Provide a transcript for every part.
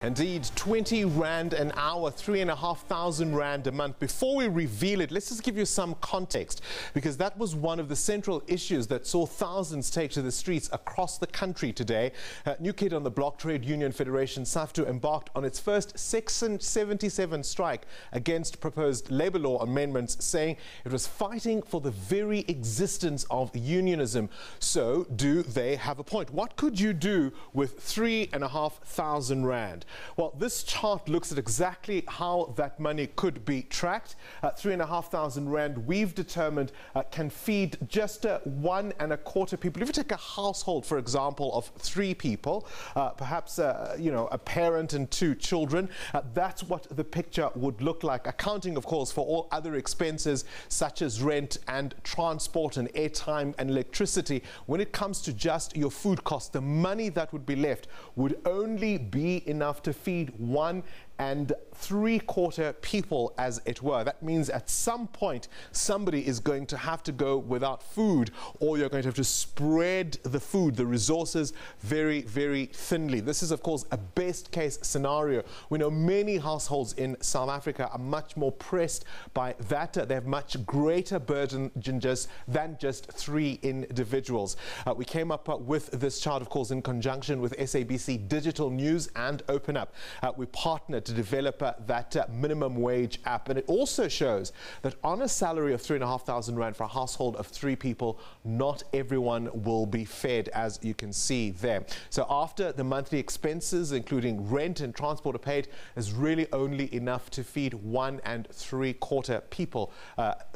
Indeed, 20 Rand an hour, 3,500 Rand a month. Before we reveal it, let's just give you some context, because that was one of the central issues that saw thousands take to the streets across the country today. New Kid on the Block Trade Union Federation, SAFTU, embarked on its first Section 77 strike against proposed labour law amendments, saying it was fighting for the very existence of unionism. So, do they have a point? What could you do with 3,500 Rand? Well, this chart looks at exactly how that money could be tracked. 3,500 Rand, we've determined, can feed just 1.25 people. If you take a household, for example, of 3 people, perhaps a parent and 2 children, that's what the picture would look like, accounting, of course, for all other expenses such as rent and transport and airtime and electricity. When it comes to just your food costs, the money that would be left would only be enough to feed 1.75 people, as it were. That means at some point somebody is going to have to go without food, or you're going to have to spread the food, the resources, very, very thinly. This is, of course, a best case scenario. We know many households in South Africa are much more pressed by that. They have much greater burden than just 3 individuals. We came up with this chart, of course, in conjunction with SABC Digital News and OpenUp. We partnered to develop that minimum wage app, and it also shows that on a salary of 3,500 Rand for a household of 3 people, not everyone will be fed, as you can see there. So after the monthly expenses, including rent and transport, are paid, is really only enough to feed 1.75 people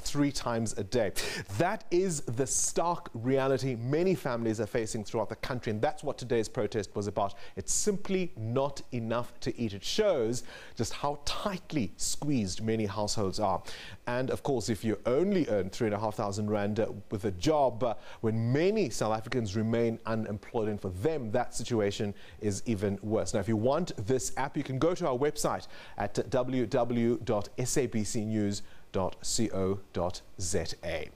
3 times a day. That is the stark reality many families are facing throughout the country, and that's what today's protest was about. It's simply not enough to eat. It shows just how tightly squeezed many households are. And of course, if you only earn 3,500 Rand with a job, when many South Africans remain unemployed, and for them that situation is even worse. Now, if you want this app, you can go to our website at www.sabcnews.co.za.